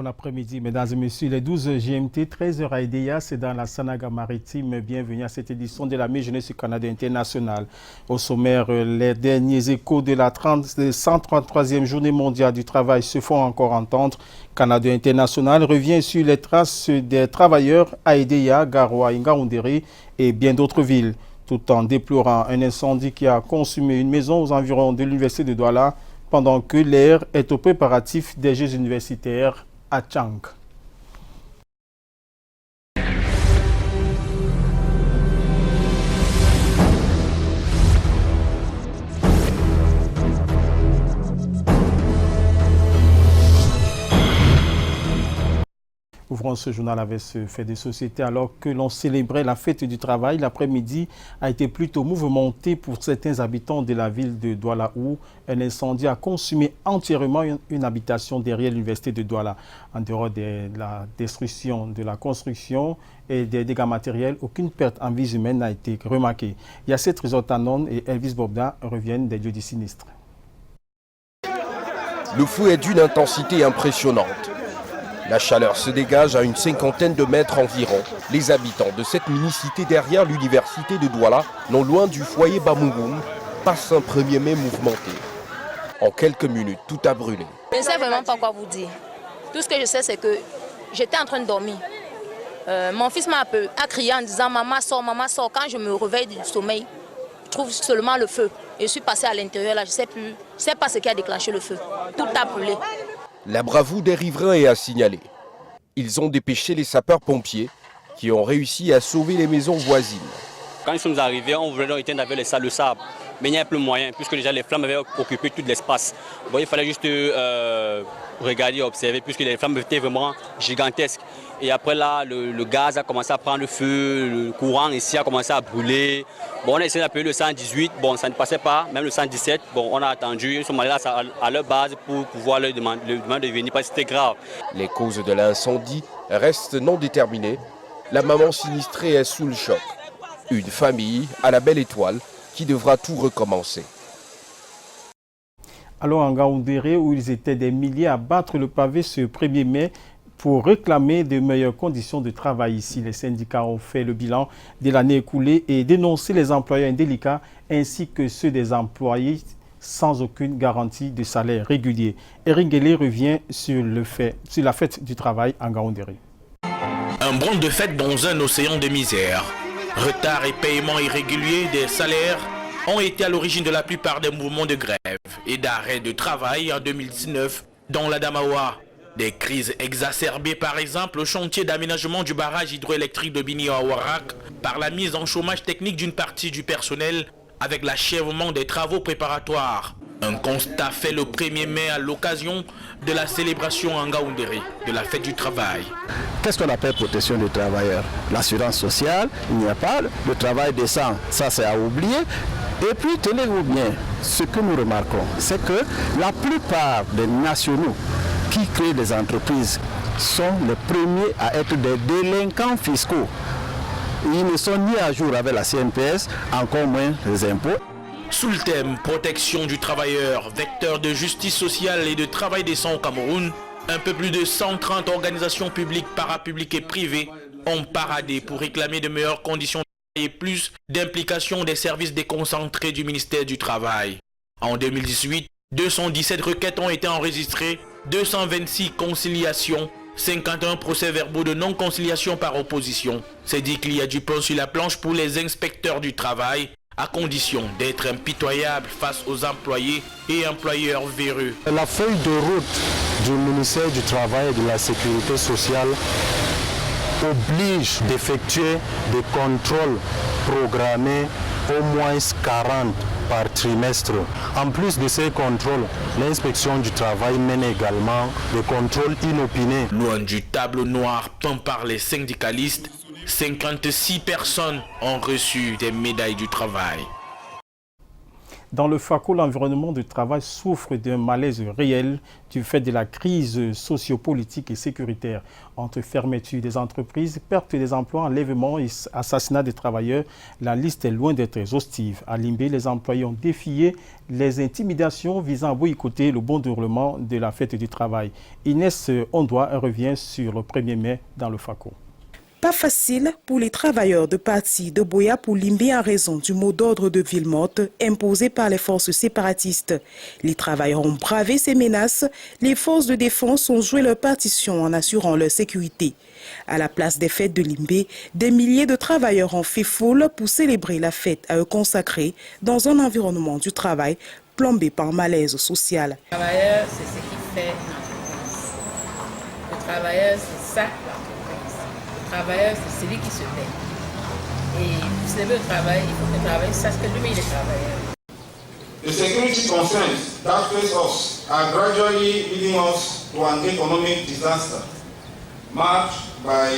Bon après-midi, mesdames et messieurs. Les 12 GMT, 13h à Edea, c'est dans la Sanaga maritime. Bienvenue à cette édition de la Mi-Jeunesse du Canada international. Au sommaire, les derniers échos de la 133e journée mondiale du travail se font encore entendre. Canada international revient sur les traces des travailleurs à Edea, Garoua, Ngaoundéré et bien d'autres villes, tout en déplorant un incendie qui a consumé une maison aux environs de l'université de Douala, pendant que l'air est au préparatif des Jeux universitaires à Tchang. Ouvrons ce journal avec ce fait de société. Alors que l'on célébrait la fête du travail, l'après-midi a été plutôt mouvementé pour certains habitants de la ville de Douala où un incendie a consumé entièrement une habitation derrière l'université de Douala. En dehors de la destruction de la construction et des dégâts matériels, aucune perte en vie humaine n'a été remarquée. Yasset Rizotanon et Elvis Bobda reviennent des lieux du sinistre. Le feu est d'une intensité impressionnante. La chaleur se dégage à une cinquantaine de mètres environ. Les habitants de cette mini-cité derrière l'université de Douala, non loin du foyer Bamougoum, passent un 1er mai mouvementé. En quelques minutes, tout a brûlé. Je ne sais vraiment pas quoi vous dire. Tout ce que je sais, c'est que j'étais en train de dormir. Mon fils m'a crié en disant « Maman sort, maman sort ». Quand je me réveille du sommeil, je trouve seulement le feu. Et je suis passée à l'intérieur, là, je ne sais pas ce qui a déclenché le feu. Tout a brûlé. La bravoure des riverains est à signaler. Ils ont dépêché les sapeurs-pompiers qui ont réussi à sauver les maisons voisines. Quand nous sommes arrivés, on voulait éteindre avec le sable. Mais il n'y avait plus moyen, puisque déjà les flammes avaient occupé tout l'espace. Bon, il fallait juste regarder, observer, puisque les flammes étaient vraiment gigantesques. Et après là, le gaz a commencé à prendre feu, le courant ici a commencé à brûler. Bon, on a essayé d'appeler le 118, bon, ça ne passait pas, même le 117. Bon, on a attendu, ils sont allés là à leur base pour pouvoir leur demander de venir, parce que c'était grave. Les causes de l'incendie restent non déterminées. La maman sinistrée est sous le choc. Une famille à la belle étoile qui devra tout recommencer. Alors en Ngaoundéré, où ils étaient des milliers à battre le pavé ce 1er mai pour réclamer de meilleures conditions de travail ici. Les syndicats ont fait le bilan de l'année écoulée et dénoncé les employeurs indélicats ainsi que ceux des employés sans aucune garantie de salaire régulier. Eringele revient sur la fête du travail en Ngaoundéré. Un bond de fête dans un océan de misère. Retard et paiement irréguliers des salaires ont été à l'origine de la plupart des mouvements de grève et d'arrêt de travail en 2019 dans la Damawa. Des crises exacerbées par exemple au chantier d'aménagement du barrage hydroélectrique de Bini à Ouarak par la mise en chômage technique d'une partie du personnel avec l'achèvement des travaux préparatoires. Un constat fait le 1er mai à l'occasion de la célébration en Ngaoundéré de la fête du travail. Qu'est-ce qu'on appelle protection des travailleurs? L'assurance sociale, il n'y a pas. Le travail décent, ça c'est à oublier. Et puis tenez-vous bien, ce que nous remarquons, c'est que la plupart des nationaux qui créent des entreprises sont les premiers à être des délinquants fiscaux. Ils ne sont ni à jour avec la CNPS, encore moins les impôts. Sous le thème protection du travailleur, vecteur de justice sociale et de travail décent au Cameroun, un peu plus de 130 organisations publiques, parapubliques et privées ont paradé pour réclamer de meilleures conditions de travail et plus d'implication des services déconcentrés du ministère du Travail. En 2018, 217 requêtes ont été enregistrées, 226 conciliations, 51 procès-verbaux de non-conciliation par opposition. C'est dit qu'il y a du pain sur la planche pour les inspecteurs du travail, à condition d'être impitoyables face aux employés et employeurs véreux. La feuille de route du ministère du Travail et de la Sécurité sociale oblige d'effectuer des contrôles programmés au moins 40 par trimestre. En plus de ces contrôles, l'inspection du travail mène également des contrôles inopinés. Loin du tableau noir peint par les syndicalistes, 56 personnes ont reçu des médailles du travail. Dans le FACO, l'environnement de travail souffre d'un malaise réel du fait de la crise sociopolitique et sécuritaire. Entre fermeture des entreprises, perte des emplois, enlèvement et assassinat des travailleurs, la liste est loin d'être exhaustive. À Limbé, les employés ont défié les intimidations visant à boycotter le bon déroulement de la fête du travail. Inès Ondoa revient sur le 1er mai dans le FACO. Pas facile pour les travailleurs de parti de Boya pour Limbé en raison du mot d'ordre de ville morte imposé par les forces séparatistes. Les travailleurs ont bravé ces menaces. Les forces de défense ont joué leur partition en assurant leur sécurité. À la place des fêtes de Limbé, des milliers de travailleurs ont fait foule pour célébrer la fête à eux consacrée dans un environnement du travail plombé par malaise social. Le travailleur, c'est ce qui fait l'entreprise. Le travailleur, c'est ça. Le travailleur, c'est celui qui se paie. Et pour célébrer le travail, il faut que le travailleur sache que lui, il est travailleur. The security concerns that face us are gradually leading us to an economic disaster, marked by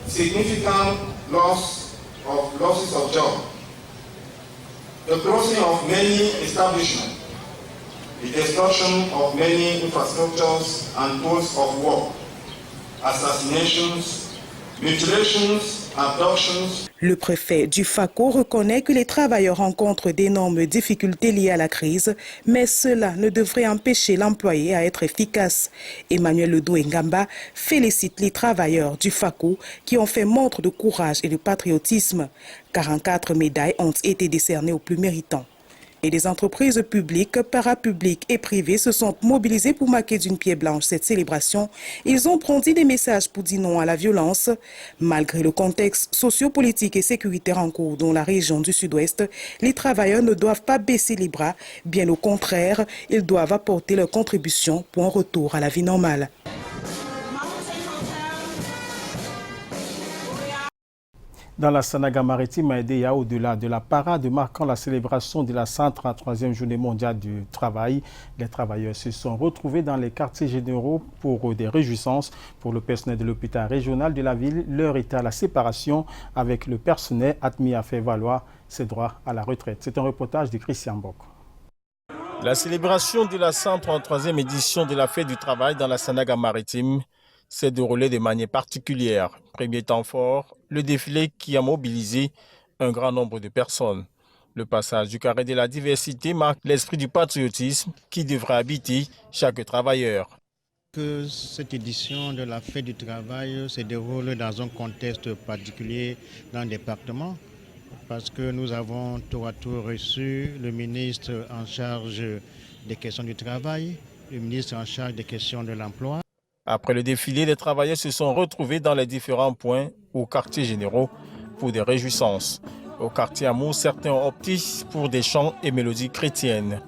significant losses of jobs, the closing of many establishments, the destruction of many infrastructures and tools of work, assassinations, mutilations, abductions. Le préfet du FACO reconnaît que les travailleurs rencontrent d'énormes difficultés liées à la crise, mais cela ne devrait empêcher l'employé à être efficace. Emmanuel Ledo Ngamba félicite les travailleurs du FACO qui ont fait montre de courage et de patriotisme. 44 médailles ont été décernées aux plus méritants. Et des entreprises publiques, parapubliques et privées se sont mobilisées pour marquer d'une pierre blanche cette célébration. Ils ont brandi des messages pour dire non à la violence. Malgré le contexte sociopolitique et sécuritaire en cours dans la région du Sud-Ouest, les travailleurs ne doivent pas baisser les bras. Bien au contraire, ils doivent apporter leur contribution pour un retour à la vie normale. Dans la Sanaga maritime à Edéya, au-delà de la parade marquant la célébration de la 133e journée mondiale du travail, les travailleurs se sont retrouvés dans les quartiers généraux pour des réjouissances. Pour le personnel de l'hôpital régional de la ville, l'heure était à la séparation avec le personnel admis à faire valoir ses droits à la retraite. C'est un reportage de Christian Bock. La célébration de la 133e édition de la fête du travail dans la Sanaga maritime s'est déroulé de manière particulière. Premier temps fort, le défilé qui a mobilisé un grand nombre de personnes. Le passage du carré de la diversité marque l'esprit du patriotisme qui devrait habiter chaque travailleur. Que cette édition de la fête du travail se déroule dans un contexte particulier dans le département, parce que nous avons tour à tour reçu le ministre en charge des questions du travail, le ministre en charge des questions de l'emploi. Après le défilé, les travailleurs se sont retrouvés dans les différents points ou quartiers généraux pour des réjouissances. Au quartier Amour, certains ont opté pour des chants et mélodies chrétiennes.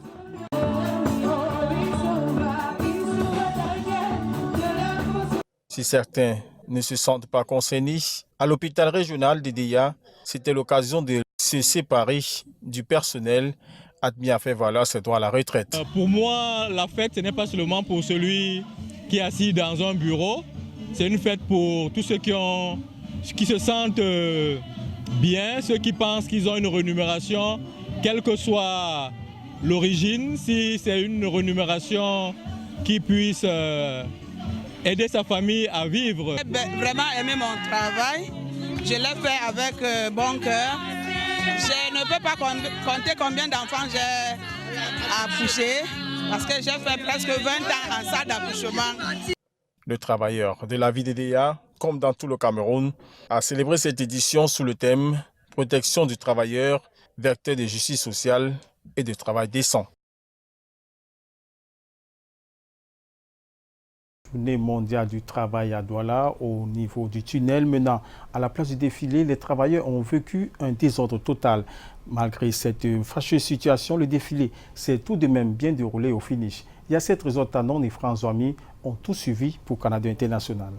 Si certains ne se sentent pas concernés, à l'hôpital régional d'Edéya, c'était l'occasion de se séparer du personnel admis à faire valoir ses droits à la retraite. Pour moi, la fête, ce n'est pas seulement pour celui qui est assis dans un bureau. C'est une fête pour tous ceux qui se sentent bien, ceux qui pensent qu'ils ont une rémunération, quelle que soit l'origine, si c'est une rémunération qui puisse aider sa famille à vivre. J'ai vraiment aimé mon travail, je l'ai fait avec bon cœur. Je ne peux pas compter combien d'enfants j'ai accouché, parce que j'ai fait presque 20 ans en salle d'accouchement. Le travailleur de la ville d'Edéya, comme dans tout le Cameroun, a célébré cette édition sous le thème « Protection du travailleur, vecteur de justice sociale et de travail décent ». Journée mondiale du travail à Douala, au niveau du tunnel menant à la place du défilé, les travailleurs ont vécu un désordre total. Malgré cette fâcheuse situation, le défilé s'est tout de même bien déroulé au finish. Yasset Rezotanon et François Ami ont tout suivi pour Canada International.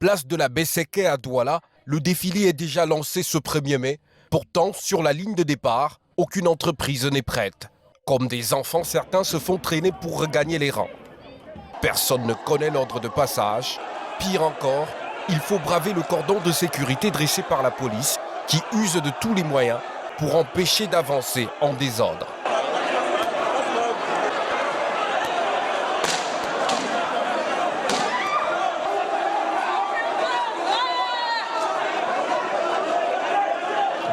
Place de la Besseke à Douala, le défilé est déjà lancé ce 1er mai. Pourtant, sur la ligne de départ, aucune entreprise n'est prête. Comme des enfants, certains se font traîner pour regagner les rangs. Personne ne connaît l'ordre de passage. Pire encore, il faut braver le cordon de sécurité dressé par la police qui use de tous les moyens pour empêcher d'avancer en désordre.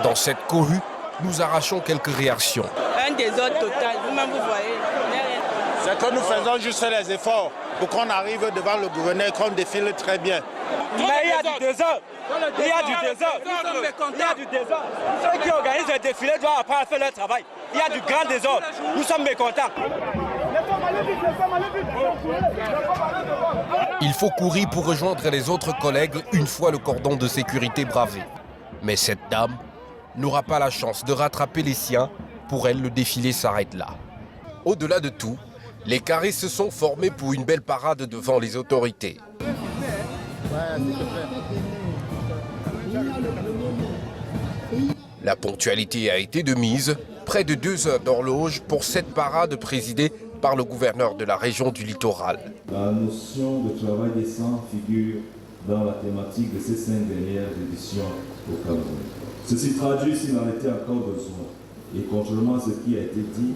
Dans cette cohue, nous arrachons quelques réactions. Un désordre total, vous-même vous voyez. C'est que nous faisons juste les efforts pour qu'on arrive devant le gouverneur, qu'on défile très bien. Mais il y a du désordre. Il y a du désordre. Il y a du désordre. Ceux qui organisent le défilé doivent apprendre à faire leur travail. Il y a du grand désordre. Nous sommes mécontents. Il faut courir pour rejoindre les autres collègues une fois le cordon de sécurité bravé. Mais cette dame n'aura pas la chance de rattraper les siens. Pour elle, le défilé s'arrête là. Au-delà de tout, les carrés se sont formés pour une belle parade devant les autorités. La ponctualité a été de mise, près de 2 heures d'horloge pour cette parade présidée par le gouverneur de la région du littoral. La notion de travail décent figure dans la thématique de ces 5 dernières éditions au Cameroun. Ceci traduit, s'il en était encore besoin, et contrairement à ce qui a été dit,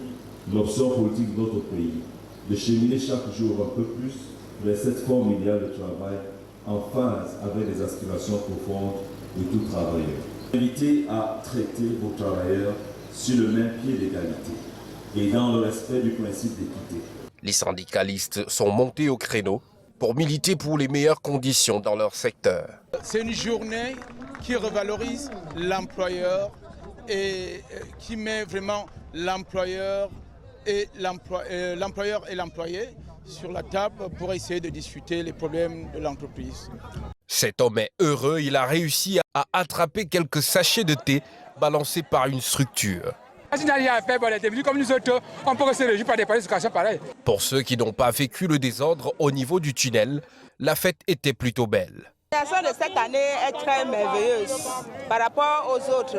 l'option politique d'autres pays, de cheminer chaque jour un peu plus vers cette forme idéale de travail en phase avec les aspirations profondes de tout travailleur. Invité à traiter vos travailleurs sur le même pied d'égalité et dans le respect du principe d'équité. Les syndicalistes sont montés au créneau pour militer pour les meilleures conditions dans leur secteur. C'est une journée qui revalorise l'employeur et qui met vraiment l'employeur et l'employé sur la table pour essayer de discuter les problèmes de l'entreprise. Cet homme est heureux, il a réussi à attraper quelques sachets de thé balancés par une structure. Pour ceux qui n'ont pas vécu le désordre au niveau du tunnel, la fête était plutôt belle. La situation de cette année est très merveilleuse par rapport aux autres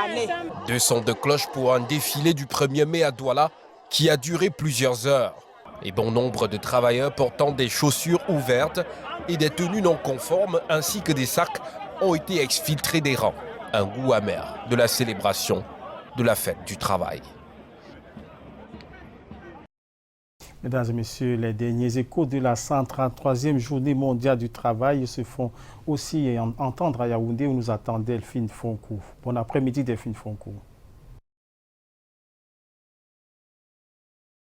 années. 2 sons de cloche pour un défilé du 1er mai à Douala qui a duré plusieurs heures. Et bon nombre de travailleurs portant des chaussures ouvertes et des tenues non conformes ainsi que des sacs ont été exfiltrés des rangs. Un goût amer de la célébration de la fête du travail. Mesdames et messieurs, les derniers échos de la 133e journée mondiale du travail se font aussi entendre à Yaoundé où nous attend Delphine Fonkou. Bon après-midi Delphine Fonkou.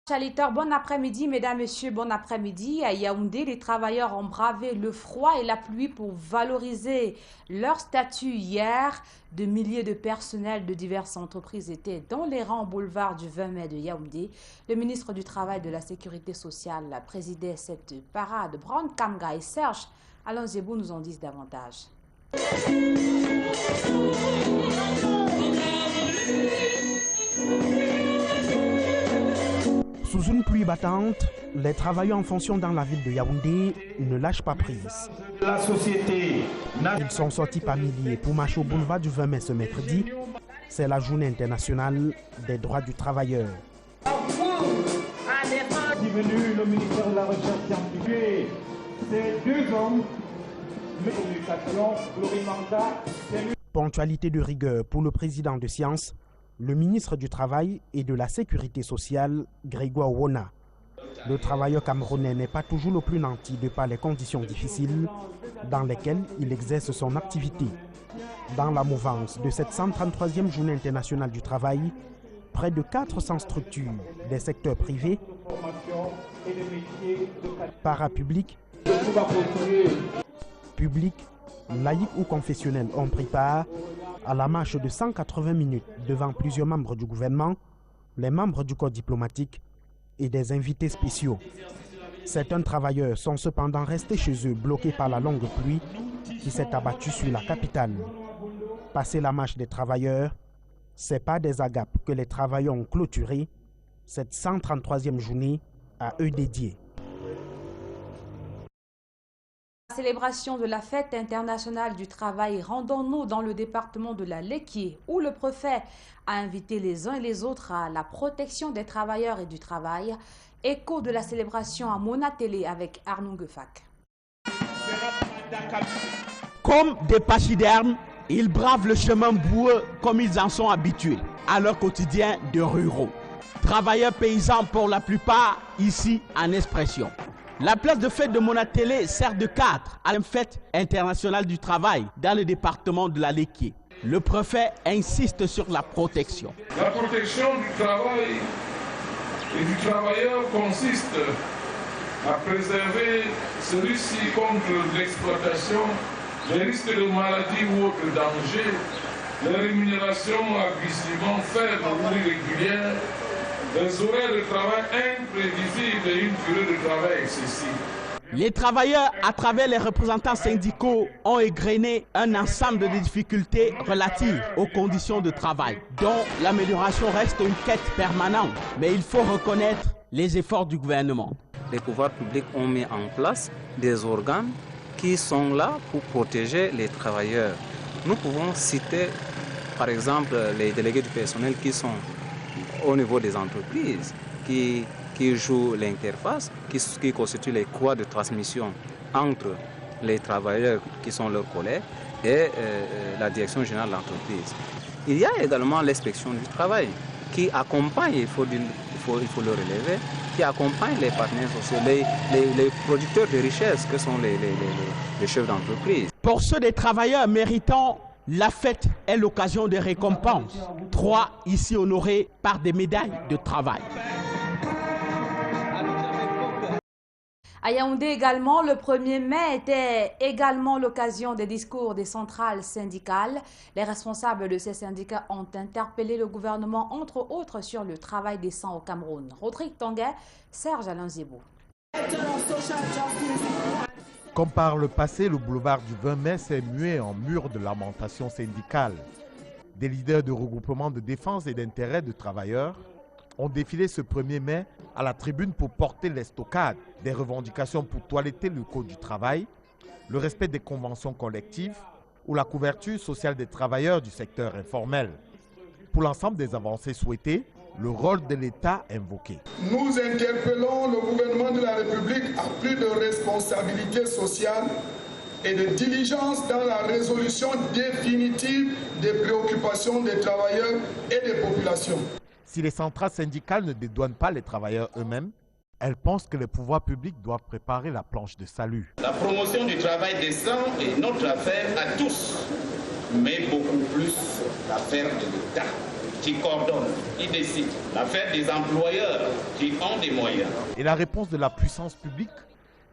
Chaliteur, bon après-midi, mesdames, messieurs, bon après-midi. À Yaoundé, les travailleurs ont bravé le froid et la pluie pour valoriser leur statut. Hier, de milliers de personnels de diverses entreprises étaient dans les rangs boulevard du 20 mai de Yaoundé. Le ministre du Travail et de la Sécurité sociale présidait cette parade. Brown Kamga et Serge Alonzebou nous en disent davantage. Sous une pluie battante, les travailleurs en fonction dans la ville de Yaoundé ne lâchent pas prise. Ils sont sortis par milliers pour marcher au boulevard du 20 mai ce mercredi. C'est la journée internationale des droits du travailleur. Venu le ministère de la Recherche scientifique, c'est 2 hommes, de communication, Glory Manda. Ponctualité de rigueur pour le président de Sciences, le ministre du Travail et de la Sécurité sociale, Grégoire Wona. Le travailleur camerounais n'est pas toujours le plus nanti de par les conditions difficiles dans lesquelles il exerce son activité. Dans la mouvance de cette 133e journée internationale du travail, près de 400 structures des secteurs privés, parapublics, publics, laïcs ou confessionnels ont pris part à la marche de 180 minutes devant plusieurs membres du gouvernement, les membres du corps diplomatique et des invités spéciaux. Certains travailleurs sont cependant restés chez eux bloqués par la longue pluie qui s'est abattue sur la capitale. Passé la marche des travailleurs, c'est pas des agapes que les travailleurs ont clôturé cette 133e journée à eux dédiée. Célébration de la fête internationale du travail, rendons-nous dans le département de la Léquié où le préfet a invité les uns et les autres à la protection des travailleurs et du travail. Écho de la célébration à Mona Télé avec Arnaud Guefak. Comme des pachydermes, ils bravent le chemin boueux comme ils en sont habitués à leur quotidien de ruraux. Travailleurs paysans pour la plupart ici en expression. La place de fête de Mona Télé sert de cadre à une fête internationale du travail dans le département de la Léquié. Le préfet insiste sur la protection. La protection du travail et du travailleur consiste à préserver celui-ci contre l'exploitation, les risques de maladie ou autres dangers, les rémunérations abusivement faibles ou irrégulières, les horaires de travail imprévisibles et une durée de travail excessive. Les travailleurs, à travers les représentants syndicaux, ont égrené un ensemble de difficultés relatives aux conditions de travail, dont l'amélioration reste une quête permanente. Mais il faut reconnaître les efforts du gouvernement. Les pouvoirs publics ont mis en place des organes qui sont là pour protéger les travailleurs. Nous pouvons citer, par exemple, les délégués du personnel qui sont au niveau des entreprises, qui jouent l'interface, qui constituent les croix de transmission entre les travailleurs qui sont leurs collègues et la direction générale de l'entreprise. Il y a également l'inspection du travail qui accompagne, il faut le relever, qui accompagne les partenaires sociaux, les producteurs de richesses que sont les chefs d'entreprise. Pour ceux des travailleurs méritants, la fête est l'occasion de récompenses. 3 ici honorés par des médailles de travail. À Yaoundé également, le 1er mai était également l'occasion des discours des centrales syndicales. Les responsables de ces syndicats ont interpellé le gouvernement, entre autres, sur le travail décent au Cameroun. Rodrigue Tanguay, Serge Alain Zébou. Comme par le passé, le boulevard du 20 mai s'est mué en mur de lamentation syndicale. Des leaders de regroupements de défense et d'intérêt de travailleurs ont défilé ce 1er mai à la tribune pour porter l'estocade des revendications pour toiletter le code du travail, le respect des conventions collectives ou la couverture sociale des travailleurs du secteur informel. Pour l'ensemble des avancées souhaitées, le rôle de l'État invoqué. Nous interpellons le gouvernement de la République à plus de responsabilité sociale et de diligence dans la résolution définitive des préoccupations des travailleurs et des populations. Si les centrales syndicales ne dédouanent pas les travailleurs eux-mêmes, elles pensent que les pouvoirs publics doivent préparer la planche de salut. La promotion du travail décent est notre affaire à tous, mais beaucoup plus l'affaire de l'État qui coordonne, qui décide, l'affaire des employeurs qui ont des moyens. Et la réponse de la puissance publique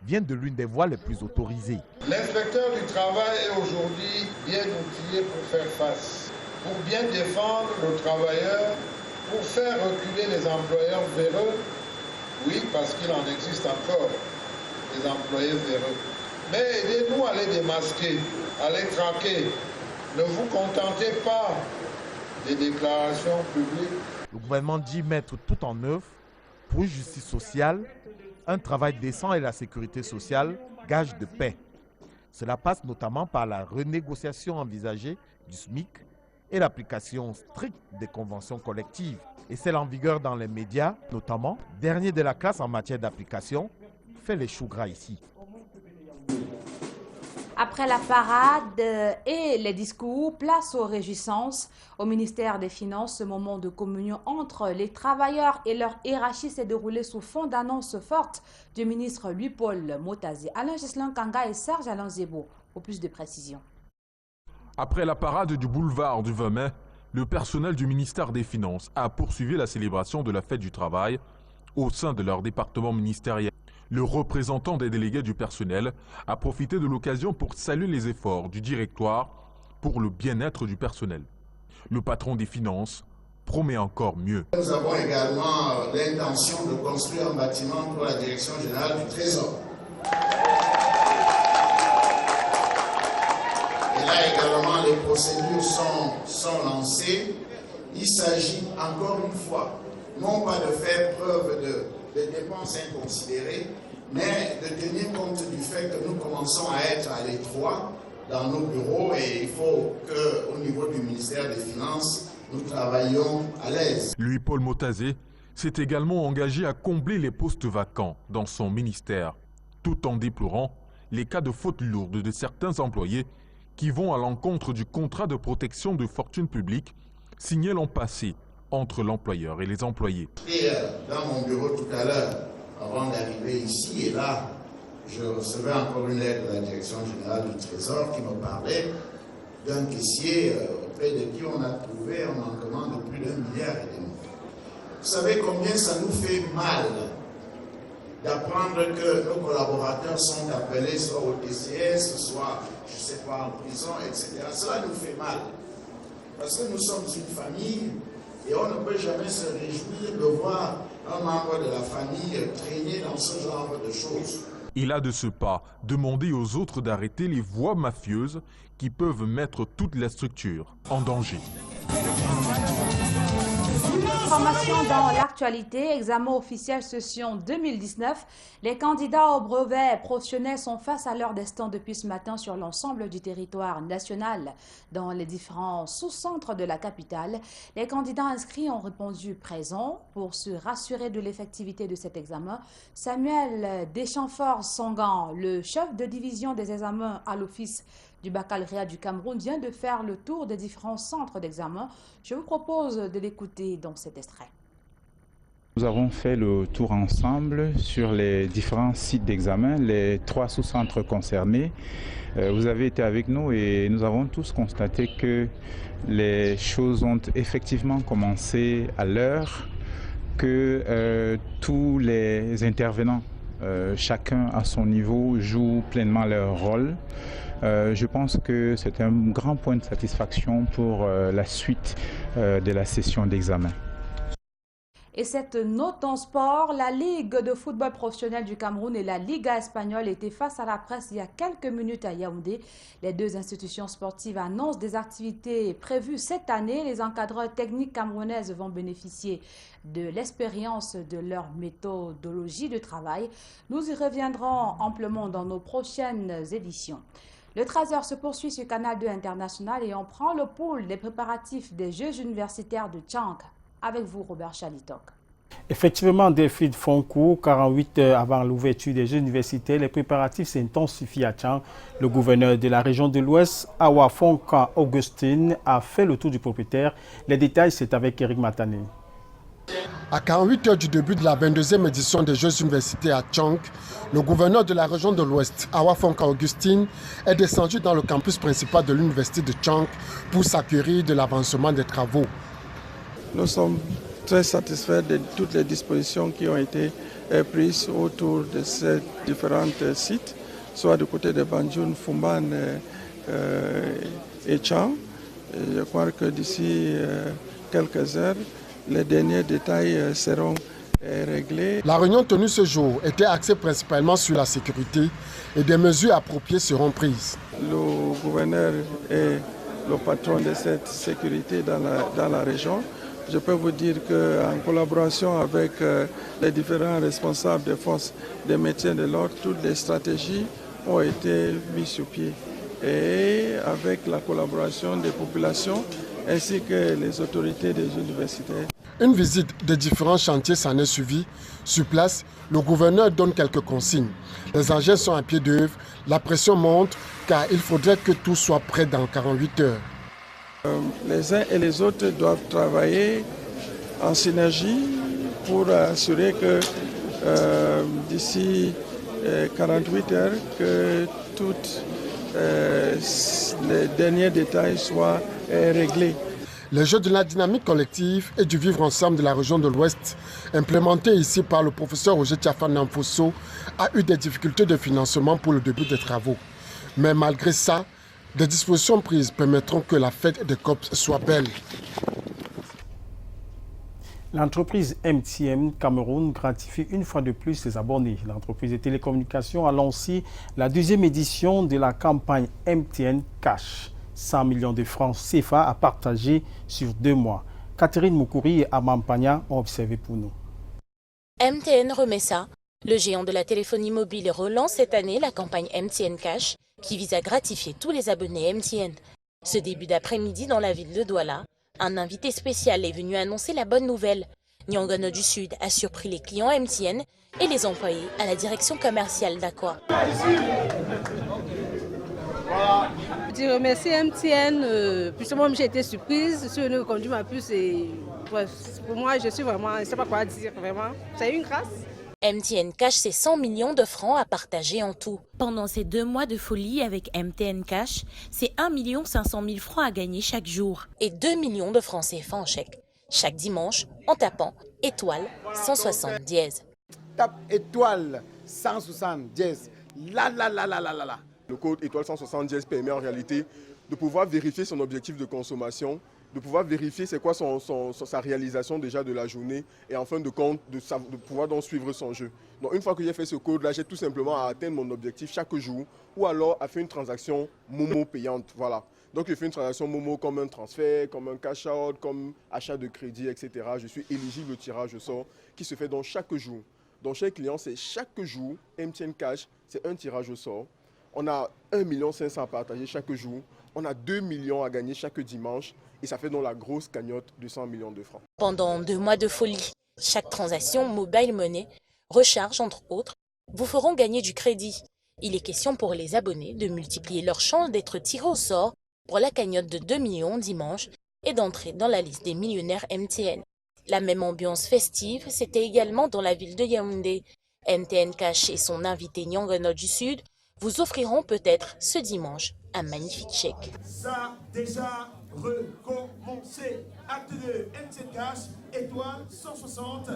vient de l'une des voies les plus autorisées. L'inspecteur du travail est aujourd'hui bien outillé pour faire face, pour bien défendre nos travailleurs, pour faire reculer les employeurs véreux. Oui, parce qu'il en existe encore des employés véreux. Mais aidez-nous à les démasquer, à les traquer. Ne vous contentez pas des déclarations publiques. Le gouvernement dit mettre tout en œuvre pour une justice sociale, un travail décent et la sécurité sociale, gage de paix. Cela passe notamment par la renégociation envisagée du SMIC et l'application stricte des conventions collectives. Et celle en vigueur dans les médias, notamment, dernier de la classe en matière d'application, fait les choux gras ici. Après la parade et les discours, place aux réjouissances. Au ministère des Finances, ce moment de communion entre les travailleurs et leur hiérarchie s'est déroulé sous fond d'annonces fortes du ministre Louis-Paul Motazé. Alain Gislain Kanga et Serge Alain Zebo, pour plus de précisions. Après la parade du boulevard du 20 mai, le personnel du ministère des Finances a poursuivi la célébration de la fête du travail au sein de leur département ministériel. Le représentant des délégués du personnel a profité de l'occasion pour saluer les efforts du directoire pour le bien-être du personnel. Le patron des Finances promet encore mieux. Nous avons également l'intention de construire un bâtiment pour la direction générale du Trésor. Et là également, les procédures sont lancées. Il s'agit encore une fois, non pas de faire preuve de dépenses inconsidérées, mais de tenir compte du fait que nous commençons à être à l'étroit dans nos bureaux et il faut qu'au niveau du ministère des Finances, nous travaillions à l'aise. Louis-Paul Motazé s'est également engagé à combler les postes vacants dans son ministère, tout en déplorant les cas de faute lourde de certains employés qui vont à l'encontre du contrat de protection de fortune publique signé l'an passé entre l'employeur et les employés. Et dans mon bureau tout à l'heure, avant d'arriver ici, et là, je recevais encore une lettre de la direction générale du Trésor qui me parlait d'un caissier auprès de qui on a trouvé un manquement de plus d'1,5 milliard. Vous savez combien ça nous fait mal d'apprendre que nos collaborateurs sont appelés soit au TCS, soit, je ne sais pas, en prison, etc. Cela nous fait mal. Parce que nous sommes une famille et on ne peut jamais se réjouir de voir un membre de la famille traîner dans ce genre de choses. Il a de ce pas demandé aux autres d'arrêter les voies mafieuses qui peuvent mettre toute la structure en danger. Information dans l'actualité, examen officiel session 2019. Les candidats au brevet professionnel sont face à leur destin depuis ce matin sur l'ensemble du territoire national. Dans les différents sous-centres de la capitale, les candidats inscrits ont répondu présent. Pour se rassurer de l'effectivité de cet examen, Samuel Deschamps-Songan, le chef de division des examens à l'Office du baccalauréat du Cameroun, vient de faire le tour des différents centres d'examen. Je vous propose de l'écouter dans cet extrait. Nous avons fait le tour ensemble sur les différents sites d'examen, les 3 sous-centres concernés. Vous avez été avec nous et nous avons tous constaté que les choses ont effectivement commencé à l'heure, que tous les intervenants, chacun à son niveau, jouent pleinement leur rôle. Je pense que c'est un grand point de satisfaction pour la suite de la session d'examen. Et cette note en sport, la Ligue de football professionnel du Cameroun et la Liga espagnole étaient face à la presse il y a quelques minutes à Yaoundé. Les deux institutions sportives annoncent des activités prévues cette année. Les encadreurs techniques camerounaises vont bénéficier de l'expérience de leur méthodologie de travail. Nous y reviendrons amplement dans nos prochaines éditions. Le 13h se poursuit sur Canal 2 International et on prend le pouls des préparatifs des Jeux universitaires de Tchang. Avec vous, Robert Chalitok. Effectivement, Delphine Fonkou, 48 heures avant l'ouverture des Jeux universitaires, les préparatifs s'intensifient à Tchang. Le gouverneur de la région de l'Ouest, Awa Fonka Augustine, a fait le tour du propriétaire. Les détails, c'est avec Eric Matané. À 48 heures du début de la 22e édition des Jeux universitaires à Tchang, le gouverneur de la région de l'Ouest, Awa Fonka Augustine, est descendu dans le campus principal de l'université de Tchang pour s'acquérir de l'avancement des travaux. Nous sommes très satisfaits de toutes les dispositions qui ont été prises autour de ces différents sites, soit du côté de Banjul, Fumban et Tchang. Je crois que d'ici quelques heures, les derniers détails seront réglés. La réunion tenue ce jour était axée principalement sur la sécurité et des mesures appropriées seront prises. Le gouverneur est le patron de cette sécurité dans la région. Je peux vous dire qu'en collaboration avec les différents responsables des forces de maintien de l'ordre, toutes les stratégies ont été mises sur pied. Et avec la collaboration des populations ainsi que les autorités des universités. Une visite des différents chantiers s'en est suivie. Sur place, le gouverneur donne quelques consignes. Les engins sont à pied d'œuvre, la pression monte car il faudrait que tout soit prêt dans 48 heures. Les uns et les autres doivent travailler en synergie pour assurer que d'ici 48 heures, que tous les derniers détails soient réglés. Les Jeux de la dynamique collective et du vivre ensemble de la région de l'Ouest, implémentés ici par le professeur Roger Tiafa Namfosso, a eu des difficultés de financement pour le début des travaux. Mais malgré ça, des dispositions prises permettront que la fête des COPS soit belle. L'entreprise MTN Cameroun gratifie une fois de plus ses abonnés. L'entreprise de télécommunications a lancé la 2e édition de la campagne MTN Cash. 100 millions de francs CFA à partager sur 2 mois. Catherine Moukouri et Amam Pagna ont observé pour nous. MTN remet ça. Le géant de la téléphonie mobile relance cette année la campagne MTN Cash qui vise à gratifier tous les abonnés MTN. Ce début d'après-midi dans la ville de Douala, un invité spécial est venu annoncer la bonne nouvelle. Nyangano du Sud a surpris les clients MTN et les employés à la direction commerciale d'Aqua. Je remercie MTN, puisque moi j'ai été surprise sur le conduit ma puce et pour moi je suis vraiment, je ne sais pas quoi dire vraiment, c'est une grâce. MTN Cash, c'est 100 millions de francs à partager en tout. Pendant ces 2 mois de folie avec MTN Cash, c'est 1 500 000 francs à gagner chaque jour. Et 2 millions de francs CFA en chèque. Chaque dimanche, en tapant étoile 160 dièse. Tape étoile 160 dièse. La. Le code étoile 160 dièse permet en réalité de pouvoir vérifier son objectif de consommation, de pouvoir vérifier c'est quoi sa réalisation déjà de la journée et en fin de compte de pouvoir donc suivre son jeu. Donc une fois que j'ai fait ce code-là, j'ai tout simplement à atteindre mon objectif chaque jour ou alors à faire une transaction Momo payante. Voilà. Donc je fais une transaction Momo comme un transfert, comme un cash out, comme achat de crédit, etc. Je suis éligible au tirage au sort qui se fait donc chaque jour. Donc chez les clients, c'est chaque jour, MTN Cash, c'est un tirage au sort. On a 1,5 million à partager chaque jour. On a 2 millions à gagner chaque dimanche. Et ça fait donc la grosse cagnotte de 100 millions de francs. Pendant 2 mois de folie, chaque transaction mobile money, recharge entre autres, vous feront gagner du crédit. Il est question pour les abonnés de multiplier leurs chances d'être tirés au sort pour la cagnotte de 2 millions dimanche et d'entrer dans la liste des millionnaires MTN. La même ambiance festive, c'était également dans la ville de Yaoundé. MTN Cash et son invité Nyangana du Sud vous offriront peut-être ce dimanche un magnifique chèque. Ça déjà recommencé. Acte 2, MTN Cash, étoile 160.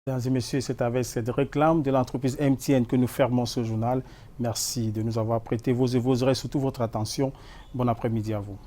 Mesdames et messieurs, c'est avec cette réclame de l'entreprise MTN que nous fermons ce journal. Merci de nous avoir prêté vos et surtout votre attention. Bon après-midi à vous.